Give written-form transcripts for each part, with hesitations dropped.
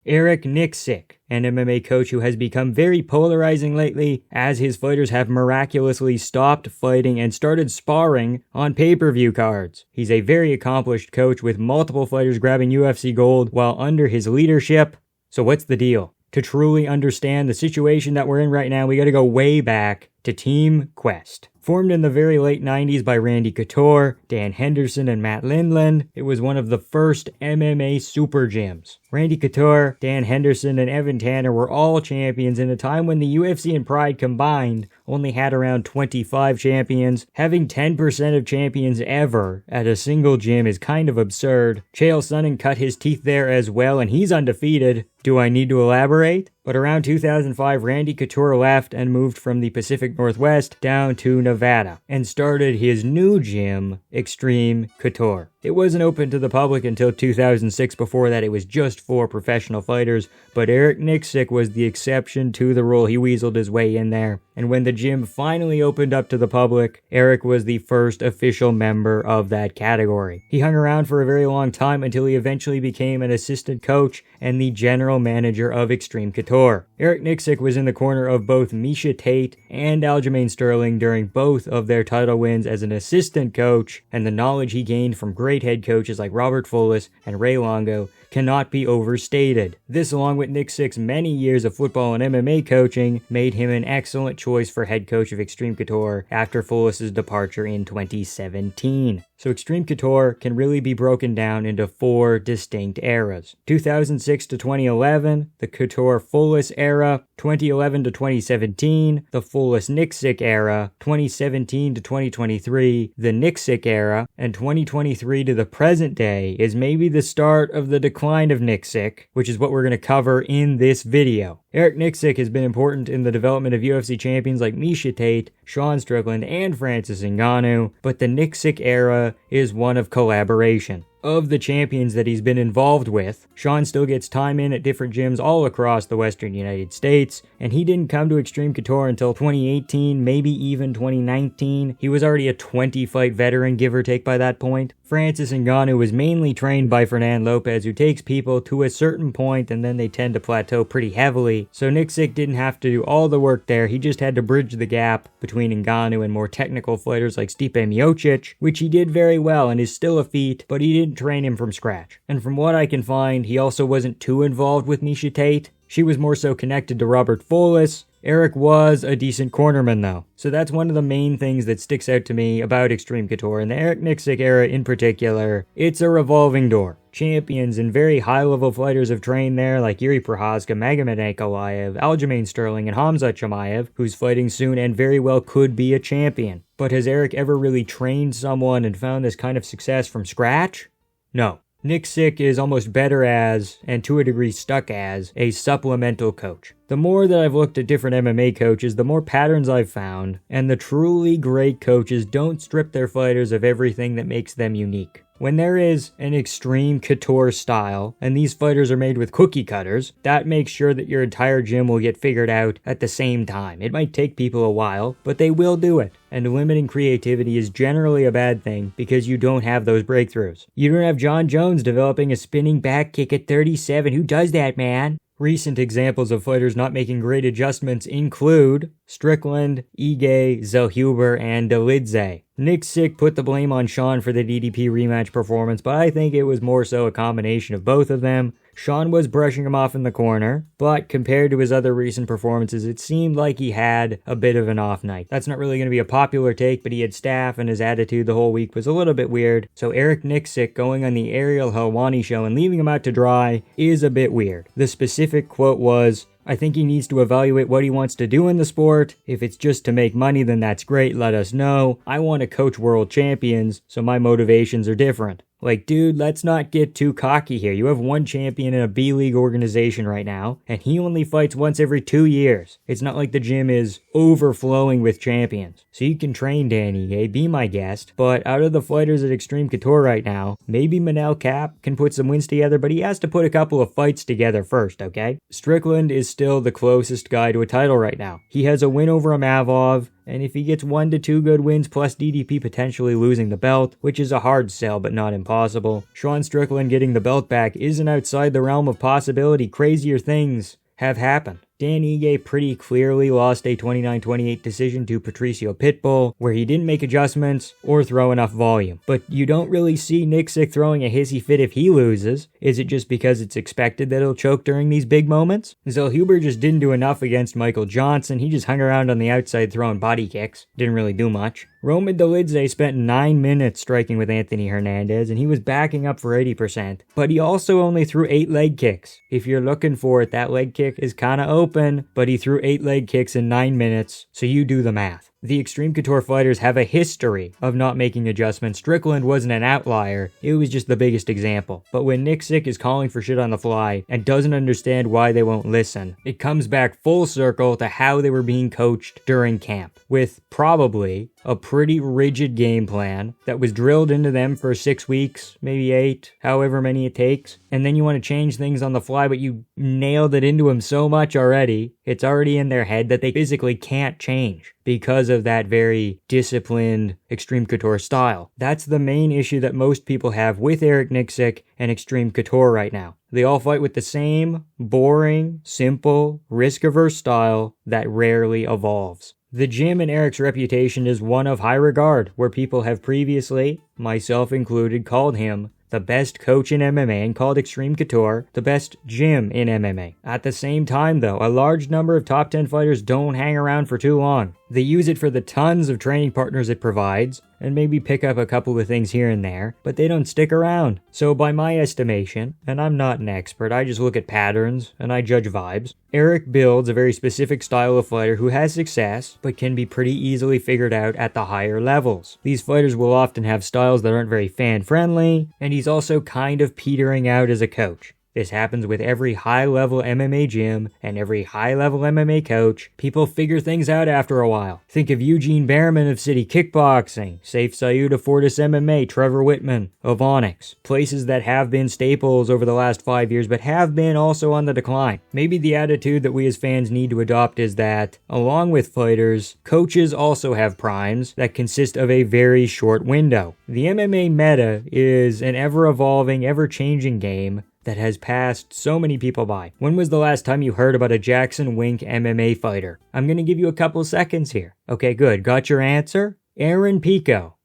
Eric Nicksick, an MMA coach who has become very polarizing lately as his fighters have miraculously stopped fighting and started sparring on pay-per-view cards. He's a very accomplished coach with multiple fighters grabbing UFC gold while under his leadership. So what's the deal? To truly understand the situation that we're in right now, we gotta go way back to Team Quest. Formed in the very late 90s by Randy Couture, Dan Henderson, and Matt Lindland, it was one of the first MMA super gyms. Randy Couture, Dan Henderson, and Evan Tanner were all champions in a time when the UFC and Pride combined only had around 25 champions. Having 10% of champions ever at a single gym is kind of absurd. Chael Sonnen cut his teeth there as well, and he's undefeated. Do I need to elaborate? But around 2005, Randy Couture left and moved from the Pacific Northwest down to Nevada and started his new gym, Extreme Couture. It wasn't open to the public until 2006. Before that, it was just for professional fighters, but Eric Nicksick was the exception to the rule. He weaseled his way in there. And when the gym finally opened up to the public, Eric was the first official member of that category. He hung around for a very long time until he eventually became an assistant coach and the general manager of Extreme Couture. Eric Nicksick was in the corner of both Miesha Tate and Aljamain Sterling during both of their title wins as an assistant coach, and the knowledge he gained from great head coaches like Robert Fullis and Ray Longo cannot be overstated. This, along with Nicksick's many years of football and MMA coaching, made him an excellent choice for head coach of Extreme Couture after Fullis' departure in 2017. So Extreme Couture can really be broken down into 4 distinct eras. 2006 to 2011, the Couture Fullis era. 2011 to 2017, the Fullis Nicksick era. 2017 to 2023, the Nicksick era. And 2023 to the present day is maybe the start of the decline of Nicksick, which is what we're going to cover in this video. Eric Nicksick has been important in the development of UFC champions like Miesha Tate, Sean Strickland, and Francis Ngannou, but the Nicksick era is one of collaboration. Of the champions that he's been involved with, Sean still gets time in at different gyms all across the western United States, and he didn't come to Extreme Couture until 2018, maybe even 2019. He was already a 20-fight veteran, give or take by that point. Francis Ngannou was mainly trained by Fernando Lopez, who takes people to a certain point and then they tend to plateau pretty heavily. So Nicksick didn't have to do all the work there, he just had to bridge the gap between Ngannou and more technical fighters like Stipe Miocic, which he did very well and is still a feat, but he didn't train him from scratch. And from what I can find, he also wasn't too involved with Miesha Tate. She was more so connected to Robert Fullis. Eric was a decent cornerman though. So that's one of the main things that sticks out to me about Extreme Couture. And the Eric Nicksick era in particular, it's a revolving door. Champions and very high-level fighters have trained there like Yuri Prochazka, Magomed Ankalaev, Aljamain Sterling, and Khamzat Chimaev, who's fighting soon and very well could be a champion. But has Eric ever really trained someone and found this kind of success from scratch? No. Nicksick is almost better as, and to a degree stuck as, a supplemental coach. The more that I've looked at different MMA coaches, the more patterns I've found, and the truly great coaches don't strip their fighters of everything that makes them unique. When there is an Extreme Couture style, and these fighters are made with cookie cutters, that makes sure that your entire gym will get figured out at the same time. It might take people a while, but they will do it. And limiting creativity is generally a bad thing because you don't have those breakthroughs. You don't have John Jones developing a spinning back kick at 37. Who does that, man? Recent examples of fighters not making great adjustments include Strickland, Ige, Zellhuber, and Dolidze. Nicksick put the blame on Sean for the DDP rematch performance, but I think it was more so a combination of both of them. Sean was brushing him off in the corner, but compared to his other recent performances, it seemed like he had a bit of an off night. That's not really going to be a popular take, but he had staph and his attitude the whole week was a little bit weird. So Eric Nicksick going on the Ariel Helwani show and leaving him out to dry is a bit weird. The specific quote was, "I think he needs to evaluate what he wants to do in the sport. If it's just to make money, then that's great, let us know. I want to coach world champions, so my motivations are different." Like, dude, let's not get too cocky here. You have one champion in a B-League organization right now, and he only fights once every 2 years. It's not like the gym is overflowing with champions. So you can train Danny, hey, be my guest. But out of the fighters at Extreme Couture right now, maybe Manel Cap can put some wins together, but he has to put a couple of fights together first, okay? Strickland is still the closest guy to a title right now. He has a win over Amavov, And if he gets 1 to 2 good wins plus DDP potentially losing the belt, which is a hard sell but not impossible, Sean Strickland getting the belt back isn't outside the realm of possibility. Crazier things have happened. Dan Ige pretty clearly lost a 29-28 decision to Patricio Pitbull, where he didn't make adjustments or throw enough volume. But you don't really see Nicksick throwing a hissy fit if he loses. Is it just because it's expected that he'll choke during these big moments? Zellhuber just didn't do enough against Michael Johnson. He just hung around on the outside throwing body kicks. Didn't really do much. Roman Dolidze spent 9 minutes striking with Anthony Hernandez, and he was backing up for 80%. But he also only threw 8 leg kicks. If you're looking for it, that leg kick is kinda open, but he threw 8 leg kicks in 9 minutes, so you do the math. The Extreme Couture fighters have a history of not making adjustments. Strickland wasn't an outlier, it was just the biggest example. But when Nicksick is calling for shit on the fly and doesn't understand why they won't listen, it comes back full circle to how they were being coached during camp, with probably a pretty rigid game plan that was drilled into them for 6 weeks, maybe 8, however many it takes. And then you want to change things on the fly, but you nailed it into them so much already, it's already in their head that they physically can't change because of that very disciplined Extreme Couture style. That's the main issue that most people have with Eric Nicksick and Extreme Couture right now. They all fight with the same boring, simple, risk-averse style that rarely evolves. The gym and Eric's reputation is one of high regard, where people have previously, myself included, called him the best coach in MMA and called Extreme Couture the best gym in MMA. At the same time though, a large number of top 10 fighters don't hang around for too long. They use it for the tons of training partners it provides, and maybe pick up a couple of things here and there, but they don't stick around. So by my estimation, and I'm not an expert, I just look at patterns and I judge vibes, Eric builds a very specific style of fighter who has success, but can be pretty easily figured out at the higher levels. These fighters will often have styles that aren't very fan-friendly, and he's also kind of petering out as a coach. This happens with every high-level MMA gym and every high-level MMA coach. People figure things out after a while. Think of Eugene Behrman of City Kickboxing, Saif Sayoud of Fortis MMA, Trevor Whitman of Onyx. Places that have been staples over the last 5 years, but have been also on the decline. Maybe the attitude that we as fans need to adopt is that, along with fighters, coaches also have primes that consist of a very short window. The MMA meta is an ever-evolving, ever-changing game that has passed so many people by. When was the last time you heard about a Jackson Wink MMA fighter? I'm gonna give you a couple seconds here. Okay, good. Got your answer? Aaron Pico.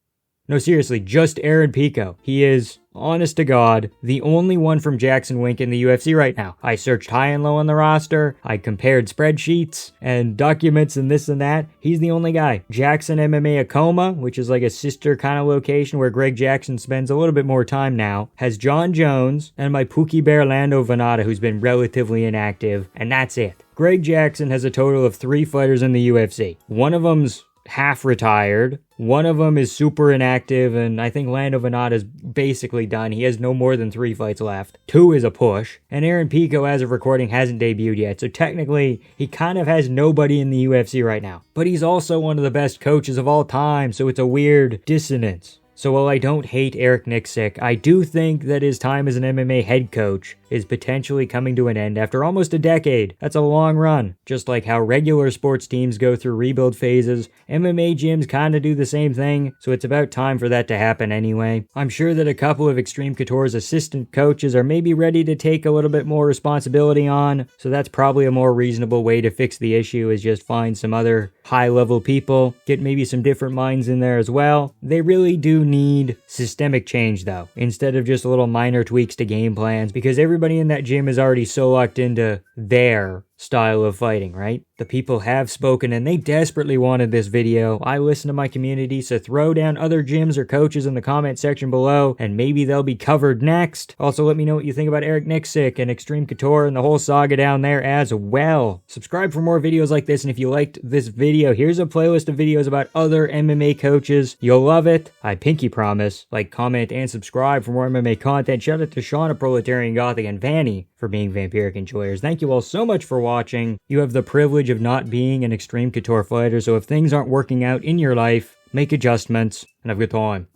No, seriously, just Aaron Pico. He is, honest to God, the only one from Jackson Wink in the UFC right now. I searched high and low on the roster, I compared spreadsheets and documents and this and that. He's the only guy. Jackson MMA Acoma, which is like a sister kind of location where Greg Jackson spends a little bit more time now, has John Jones and my Pookie Bear Lando Venata, who's been relatively inactive, and that's it. Greg Jackson has a total of 3 fighters in the UFC. One of them's half retired, one of them is super inactive, and I think Lando Venata is basically done. He has no more than 3 fights left. 2 is a push, and Aaron Pico, as of recording, hasn't debuted yet, so technically he kind of has nobody in the UFC right now. But he's also one of the best coaches of all time, so it's a weird dissonance. So while I don't hate Eric Nicksick, I do think that his time as an MMA head coach is potentially coming to an end after almost a decade. That's a long run. Just like how regular sports teams go through rebuild phases, MMA gyms kinda do the same thing, so it's about time for that to happen anyway. I'm sure that a couple of Extreme Couture's assistant coaches are maybe ready to take a little bit more responsibility on, so that's probably a more reasonable way to fix the issue, is just find some other high-level people, get maybe some different minds in there as well. They really do need systemic change though, instead of just little minor tweaks to game plans, because everybody in that gym is already so locked into their style of fighting, right? The people have spoken and they desperately wanted this video. I listen to my community, so throw down other gyms or coaches in the comment section below and maybe they'll be covered next. Also, let me know what you think about Eric Nicksick and Extreme Couture and the whole saga down there as well. Subscribe for more videos like this, and if you liked this video, here's a playlist of videos about other MMA coaches. You'll love it. I pinky promise. Like, comment, and subscribe for more MMA content. Shout out to Sean of Proletarian Gothic and Vanny for being vampiric enjoyers. Thank you all so much for watching. You have the privilege of not being an Extreme Couture fighter, so if things aren't working out in your life, make adjustments and have a good time.